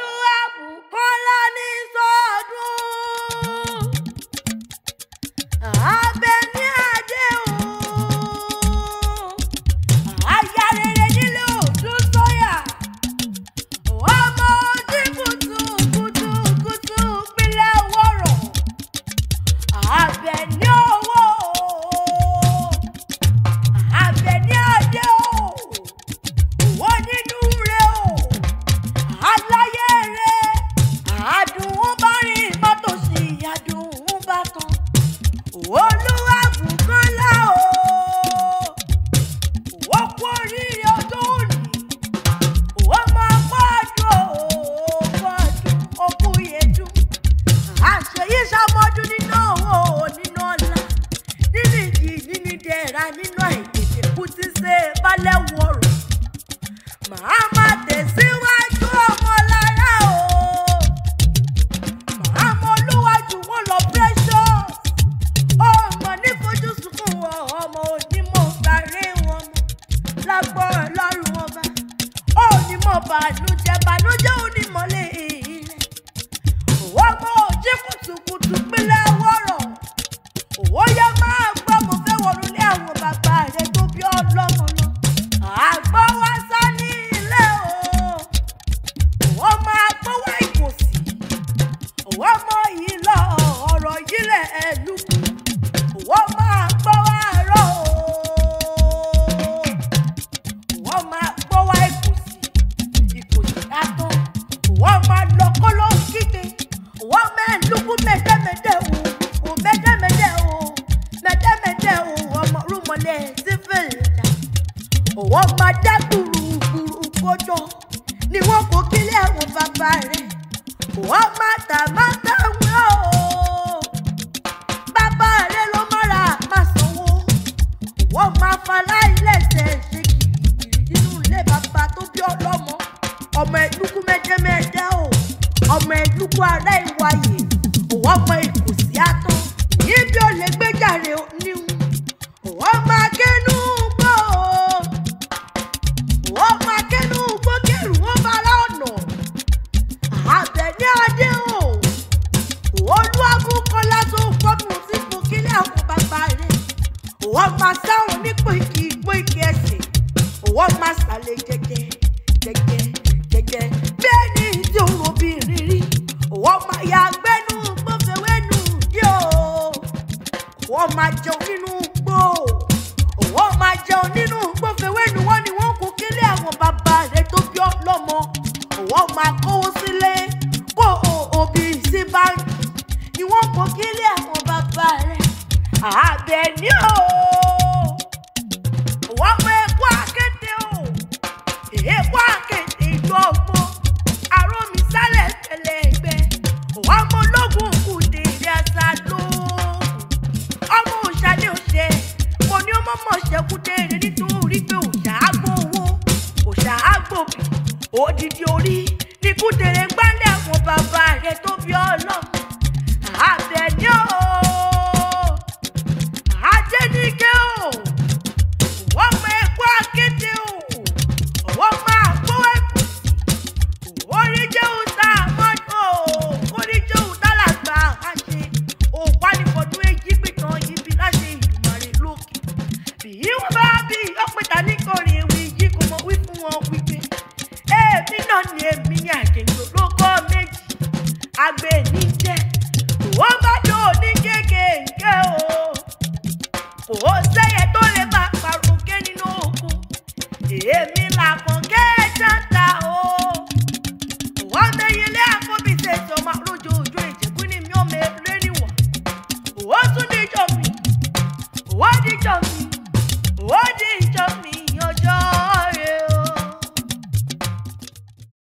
Olúwabùkọ́lá ní sọ́dún Àbẹ̀ní Adé o aya rere nílé Odusanya ọmọ ojú kùtùkùtù pínlẹ̀ wọ̀rọ̀ Àbẹ̀ní owó Àbẹ̀ní Adé o owó nínú rẹ̀ o aláyé rẹ̀ àdùn bá rìn mọ́tò sí àdùn bá tán Olúwabùkọ́lá o ó kú oríire ọdún òní ó máa pọ́ọ̀dún ó kú yẹdùn àṣeyí ṣàmọ́dún nínú owó nínú ọ̀la nínú ìjì nínú ìdẹ̀ra nínú àìtètè kú ti ṣe balẹ̀ wọ̀rọ̀ màá máa tẹ̀síwájú ọmọ lára o màá mọ olúwájú wọn lọ precious ọmọ nífojú sunkún wọn ọmọ onímọ̀ sáré wọn lágbọ́ ọlọ́run ọba onímọ̀ bànújẹ́ onímọ̀lẹ́ ilẹ̀ ọmọ òjì kùtùkùtù pínlẹ̀ wọ̀rọ̀ òwò yẹ máa gbọ́ mo fẹ́ wọnú ilé àwọn bàbá rẹ tó bí ọlọ́mọ lọ Agbowa sá ní ilé o máa gbọ́wọ́ Ikosi òwò mọ yìí lọ ọ̀rọ̀ yìí lẹ̀ ẹ̀lùkù òwò máa gbọ́wọ́ àárọ̀ òwò máa gbọ́wọ́ Ikosi látọ̀ òwò máa lọ kọ́lọ́ kígbe òwò mẹ́ẹ̀lùkù mẹ́tẹ́mẹ́tẹ́ o mẹ́tẹ́mẹ́tẹ́ o ọmọ rúmọlẹ̀ sí fèrè jà òwò máa dá gbùrùgbùrù kójọ ni wọn kò kílé àwọn bàbá rẹ̀ òwò máa tà wọ́n o bàbá rẹ̀ ló mọ́ra máa sanwó òwò máa faláìlẹ̀sẹ̀ ṣe kìkìkì nínú ilé bàbá tó bí ọlọ́mọ ọmọ ẹ̀dúkú mẹ́tẹ́mẹ́tẹ́ o ọmọ ẹ̀dúkú ará ìwàyè òwò ọmọ Ikosi àtọ́ níbi ò lè gbéjàre níhun òwò máa kẹ́nu gbọ́ o ó máa kẹ́nu gbókèrú ó bá lọ́nà Àbẹ̀ní Adé o Olúwabùkọ́lá tó gbọ́dún sí gbòkílẹ̀ àwọn bàbá rẹ̀ ó máa sáwọn nípò ìkì ẹsẹ̀ ó máa sàlẹ̀ jẹ́jẹ́ bẹ́ẹ̀ ni ìdí òun obìnrin rí ó máa ya gbẹ́nu gbọ́fẹ̀wẹ́nu dí ó máa jẹun nínú gbó ó máa jẹun nínú gbọ́fẹ̀wẹ́nu wọn ni wọ́n kò kílé àwọn bàbá rẹ̀ tó bí ọlọ́mọ ó máa kówó sílé kó òbí sí báńkì ni wọ́n kò kílé àwọn bàbá rẹ̀ Àbẹ̀ní o wọ́n mọ epo akéde o epo akéde ìlú ọgbọ́n arómi sálẹ̀ tẹ̀lé ẹgbẹ́ wọ́n mọ ológun kùdé ìrìn àṣà lóògùn ọmọ òṣàlẹ òṣè mo ní ọmọ mọ̀ṣẹ́kù déèrè nítorí pé òṣà Agbowo òṣà Agbòbí odidi orí ní kúdèrè gbálẹ̀ àwọn bàbá rẹ̀ tó bí ọlọ́mọ Àbẹ̀ní o Adéníkẹ́ o wọ́n mọ ẹ̀kọ́ akéde o wọ́n máa gbọ́wọ́ Ikosi oríjẹ́ òòtà mọ́tò oríjẹ́ òòtà làgbà àṣẹ òpánìfọ̀dún èjì pìtàn ibi láṣẹ Ìdùmarè lókè bí wọ́n bá bí ọ̀pẹ̀tà nítorí ewì yìí kò mọ̀ wí fún wọn wípé èmi náà ni èmi ní àjẹjò lóko méjì Àgbẹ̀ní jẹ́ wọ́n bá dò ní kékèké o kò sẹ́yẹ tó lè bá parun ké nínú oko èmi làkọ́.